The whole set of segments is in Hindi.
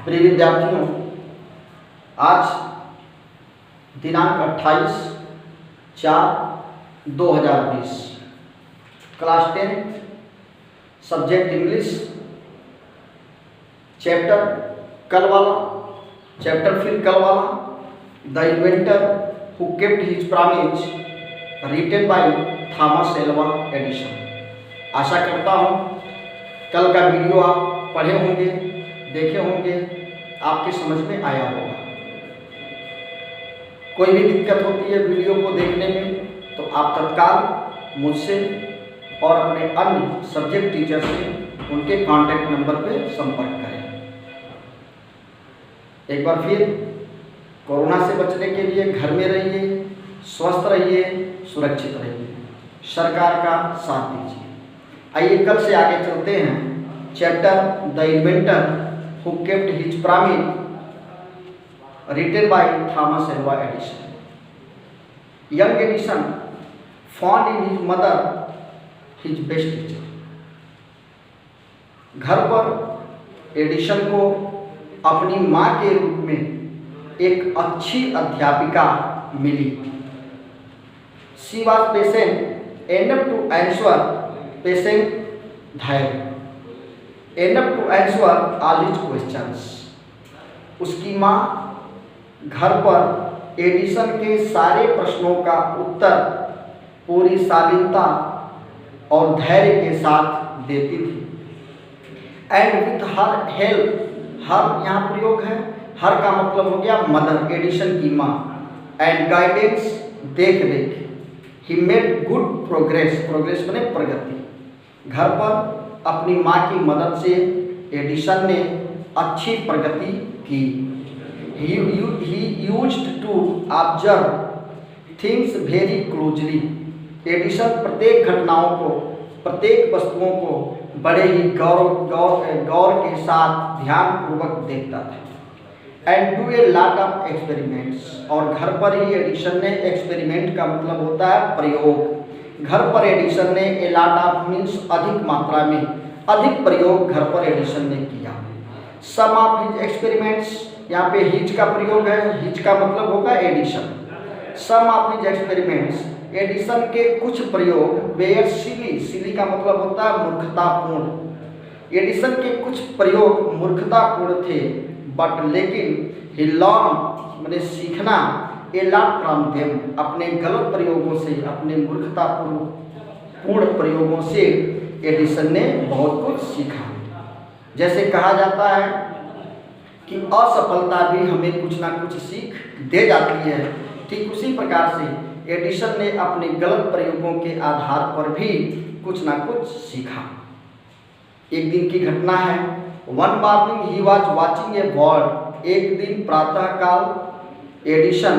प्रिय विद्यार्थियों, आज दिनांक 28/4/2020 क्लास 10 सब्जेक्ट इंग्लिश चैप्टर कल वाला the inventor who kept his promise written by Thomas Alva Edison. आशा करता हूँ कल का वीडियो आप पढ़े होंगे, देखे होंगे, आपके समझ में आया होगा। कोई भी दिक्कत होती है वीडियो को देखने में तो आप तत्काल मुझसे और अपने अन्य सब्जेक्ट टीचर से उनके कॉन्टैक्ट नंबर पर संपर्क करें। एक बार फिर कोरोना से बचने के लिए घर में रहिए, स्वस्थ रहिए, सुरक्षित रहिए, सरकार का साथ दीजिए। आइए कल से आगे चलते हैं। Chapter the inventor who kept his promise written by Thomas Alva Edison. Young Edison found in his mother his best teacher. घर पर एडिसन को अपनी माँ के रूप में एक अच्छी अध्यापिका मिली। She was patient enough to answer all his questions. उसकी माँ घर पर एडिसन के सारे प्रश्नों का उत्तर पूरी शालीनता और धैर्य के साथ देती थी। एंड विथ हर हेल्प, हर यहाँ प्रयोग है, हर का मतलब हो गया मदर, एडिसन की माँ, एंड गाइडेंस, देख रेख, ही मेड गुड प्रोग्रेस माने प्रगति। घर पर अपनी माँ की मदद से एडिसन ने अच्छी प्रगति की। He used to observe things very closely। Edison प्रत्येक घटनाओं को, प्रत्येक वस्तुओं को बड़े ही गौर के साथ ध्यानपूर्वक देखता था। And do a lot of experiments, और घर पर ही एडिसन ने, एक्सपेरिमेंट का मतलब होता है प्रयोग, घर पर एडिसन ने ए लॉट ऑफ मीन्स अधिक मात्रा में, अधिक प्रयोग घर पर एडिसन ने किया। सम ऑफ हिज एक्सपेरिमेंट्स, यहाँ पे हिज का प्रयोग है, हिज का मतलब होगा Edison. Some of his experiments, Edison के कुछ प्रयोग, वेयर सिली का मतलब होता है मूर्खतापूर्ण। एडिसन के कुछ प्रयोग मूर्खतापूर्ण थे, बट लेकिन ही लर्न माने सीखना, ए लॉट फ्रॉम देम, अपने गलत प्रयोगों से, अपने मूर्खतापूर्ण प्रयोगों से एडिसन ने बहुत कुछ सीखा। जैसे कहा जाता है कि असफलता भी हमें कुछ ना कुछ सीख दे जाती है, ठीक उसी प्रकार से एडिसन ने अपने गलत प्रयोगों के आधार पर भी कुछ ना कुछ सीखा। एक दिन की घटना है। One morning he was watching A bird. एक दिन प्रातःकाल एडिसन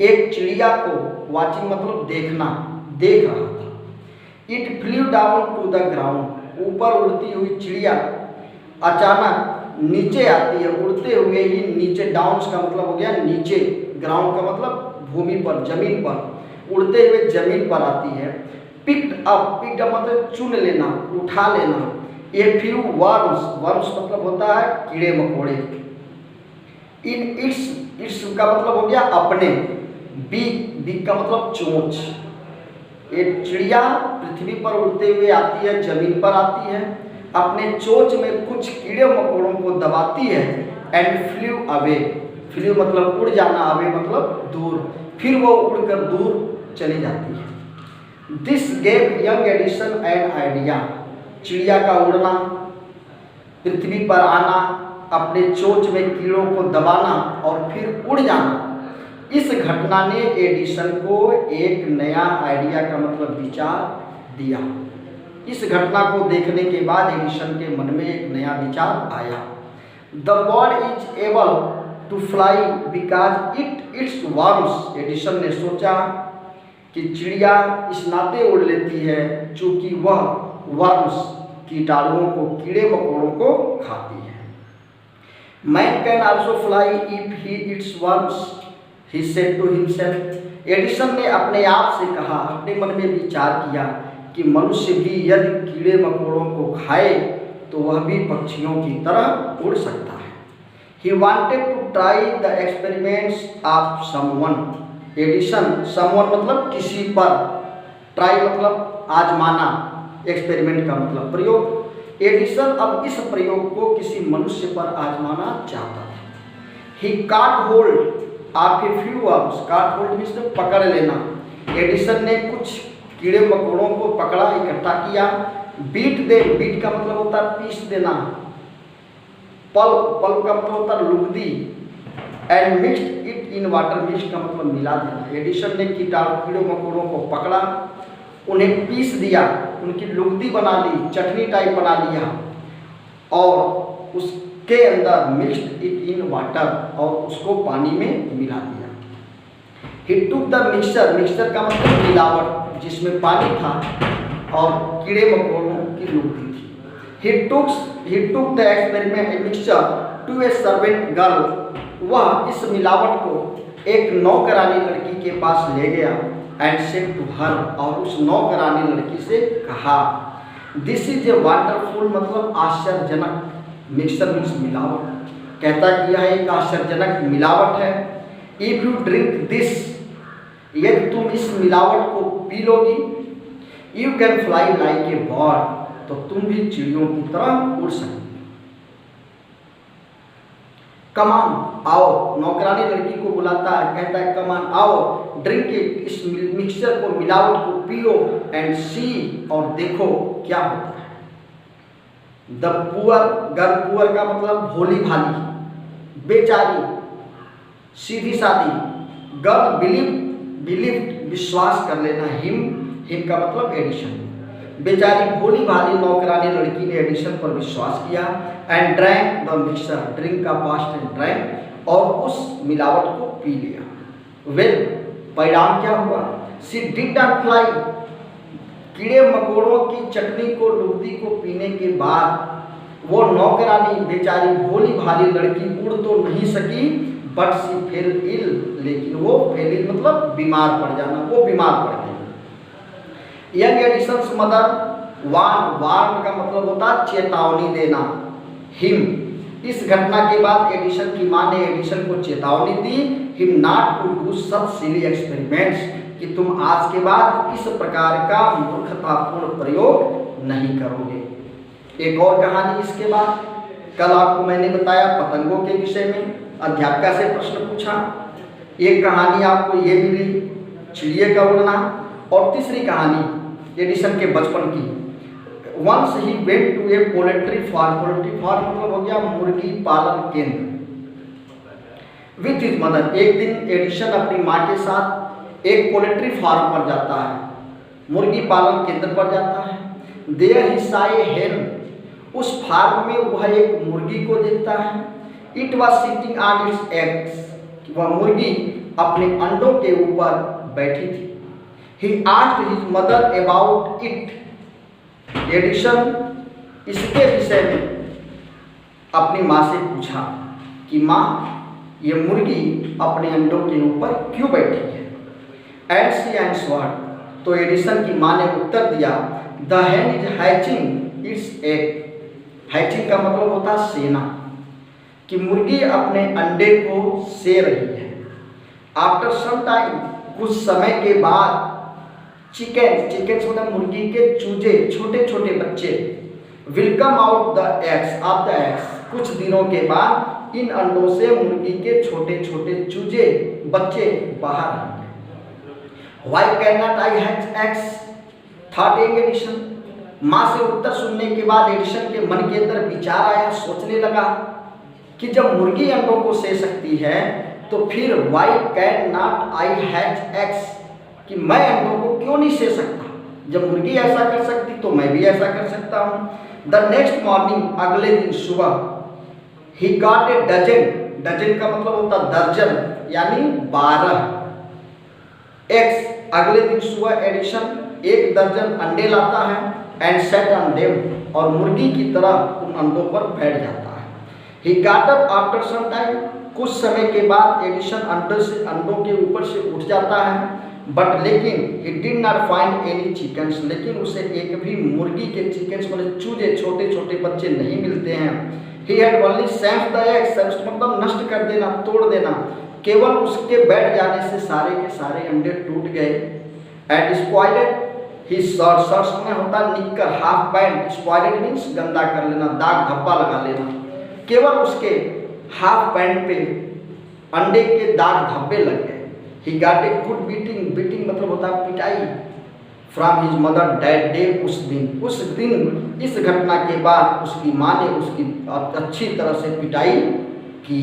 एक चिड़िया को, वॉचिंग मतलब देखना, देख रहा था। It flew down to the ground, ऊपर उड़ती हुई चिड़िया अचानक नीचे आती है, उड़ते हुए ही नीचे, डाउन का मतलब हो गया नीचे, ग्राउंड का मतलब भूमि पर, जमीन पर, उड़ते हुए जमीन पर आती है। पिक्ड अप मतलब चुन लेना, उठा लेना। ए फ्यू वर्म्स मतलब होता है कीड़े मकोड़े। इन इट्स का मतलब हो गया अपने, बीक का मतलब चोंच। एक चिड़िया पृथ्वी पर उड़ते हुए आती है, जमीन पर आती है, अपने चोंच में कुछ कीड़े मकोड़ों को दबाती है। एंड फ्लू अवे, फ्लू मतलब उड़ जाना, अवे मतलब दूर, फिर वो उड़कर दूर चली जाती है। This gave young Edison an idea. चिड़िया का उड़ना, पृथ्वी पर आना, अपने चोंच में कीड़ों को दबाना और फिर उड़ जाना, इस घटना ने एडिसन को एक नया आइडिया का मतलब विचार दिया। इस घटना को देखने के बाद एडिसन के मन में एक नया विचार आया। The bird is able to fly because it eats worms. Edison ने सोचा कि चिड़िया इस नाते उड़ लेती है चूँकि वह वर्म्स, कीटाणुओं को, कीड़े मकोड़ों को खाती है। Man can also fly if he eats worms, he said to himself. Edison ने अपने आप से कहा, अपने मन में विचार किया कि मनुष्य भी यदि कीड़े मकोड़ों को खाए तो वह भी पक्षियों की तरह उड़ सकता है। He wanted to try the experiments of someone. Edison, someone मतलब किसी पर, try मतलब आजमाना, experiment का मतलब प्रयोग। एडिशन अब इस प्रयोग को किसी मनुष्य पर आजमाना चाहता था। He caught hold of a few worms. caught hold means पकड़ लेना। एडिशन ने कुछ कीड़े मकोड़ों को पकड़ा, इकट्ठा किया। बीट दे, बीट का मतलब होता है पीस देना। पल्प, पल्प का मतलब होता है लुगदी। And mixed it in water, mix का मतलब मिला देना। एडिशन ने कीटाणु कीड़े मकोड़ों को पकड़ा, उन्हें पीस दिया, उनकी लुगदी बना ली, चटनी टाइप बना लिया और उसके अंदर मिक्स्ड इट इन वाटर, और उसको पानी में मिला दिया। He took the mixture, mixture का मतलब मिलावट, जिसमें पानी था और कीड़े मकोड़ों की लुगदी थी। He took the experiment mixture to a servant girl. वह इस मिलावट को एक नौकरानी लड़की के पास ले गया। And said to her, और उस नौकरानी लड़की से कहा, This is a wonderful मतलब आश्चर्यजनक, मिक्सचर मीन्स मिलावट, कहता कि यह एक आश्चर्यजनक मिलावट है। If you drink this, यदि तुम इस मिलावट को पी लोगी, you can fly like a bird, तो तुम भी चिड़ियों की तरह उड़ सकती। कमान, आओ, नौकरानी लड़की को बुलाता है, कहता है कमान आओ, ड्रिंक इट, इस मिक्सचर को, मिलावट को पियो, एंड सी, और देखो क्या होता है। द पुअर गर्ल, पुअर का मतलब भोली भाली, बेचारी, सीधी सादी। गर्ल बिलीव विश्वास कर लेना। हिम का मतलब एडिशन। बेचारी भोली भाली नौकरानी लड़की ने एडिशन पर विश्वास किया। And drank the mixture, drink का पास्ट एंड ड्रैंक, और उस मिलावट को पी लिया। वेल, परिणाम क्या हुआ? शी डिड नॉट फ्लाई, कीड़े मकोड़ों की चटनी को, लुगदी को पीने के बाद वो नौकरानी बेचारी भोली भाली लड़की उड़ तो नहीं सकी, बट शी फेल इल, लेकिन वो फेल इल मतलब बीमार पड़ जाना, वो बीमार पड़ गई। यंग एडिशंस मदर वार्न का मतलब होता है चेतावनी देना। हिम, इस घटना के बाद एडिशन की मां ने एडिशन को चेतावनी दी, him not to do such silly experiments, कि तुम आज के बाद इस प्रकार का मूर्खतापूर्ण प्रयोग नहीं करोगे। एक और कहानी इसके बाद, कल आपको मैंने बताया पतंगों के विषय में, अध्यापिका से प्रश्न पूछा। एक कहानी आपको ये मिली चिड़िए का उड़ना, और तीसरी कहानी एडिशन के बचपन की। Once he went to a poultry farm, poultry farm मतलब हो गया मुर्गी पालन केंद्र, विथ हिज मदर। एक दिन एडिशन अपनी माँ के साथ एक पोल्ट्री फार्म पर जाता है, मुर्गी पालन केंद्र पर जाता है। देयर ही सॉ ए हेन, उस फार्म में वह एक मुर्गी को देखता है। It was sitting on its eggs, वह मुर्गी अपने अंडों के ऊपर बैठी थी। He asked his mother about it, Edison इसके विषय में अपनी माँ से पूछा कि माँ, ये मुर्गी अपने अंडों के ऊपर क्यों बैठी है। एंड शी आंसर्ड, तो एडिशन की माँ ने उत्तर दिया, द हेन is hatching it's egg. Hatching का मतलब होता है सेना, कि मुर्गी अपने अंडे को से रही है। आफ्टर सम टाइम, कुछ समय के बाद, चिकन मतलब मुर्गी के चूजे, छोटे छोटे बच्चे, will come out the eggs of the eggs, कुछ दिनों के बाद इन अंडों से मुर्गी के छोटे छोटे चूजे, बच्चे बाहर आएंगे। Why can not I hatch eggs, thought young Edison. माँ से उत्तर सुनने के बाद एडिशन के मन के अंदर विचार आया, सोचने लगा कि जब मुर्गी अंडों को से सकती है तो फिर why can not I hatch eggs, कि मैं अंडों को क्यों नहीं से सकता। जब मुर्गी ऐसा कर सकती तो मैं भी ऐसा कर सकता हूँ। द नेक्स्ट मॉर्निंग, अगले दिन सुबह, he got a dozen, dozen का मतलब होता दर्जन यानी 12 एग्स। अगले दिन सुबह एडिशन एक दर्जन अंडे लाता है, एंड सेट ऑन देम, और मुर्गी की तरह उन अंडों पर बैठ जाता है। He got up after some time, कुछ समय के बाद एडिशन अंडों के ऊपर से उठ जाता है। बट लेकिन he did not find any chickens, लेकिन उसे एक भी मुर्गी के चिकन्स मतलब चूजे, छोटे छोटे बच्चे नहीं मिलते हैं। He had only smashed the eggs, मतलब नष्ट कर देना, तोड़ देना। केवल उसके बैठ जाने से सारे के सारे अंडे टूट गए। एंड स्पॉइलेड हिज शर्ट, शर्ट्स में होता निक्कर, हाफ पैंट, स्पॉइलेड मीन्स गंदा कर लेना, दाग धब्बा लगा लेना। केवल उसके हाफ पैंट पे अंडे के दाग धब्बे लग गए। ही got a good beating, beating मतलब होता है पिटाई, from his mother that day, उस दिन इस घटना के बाद उसकी माँ ने उसकी अच्छी तरह से पिटाई की।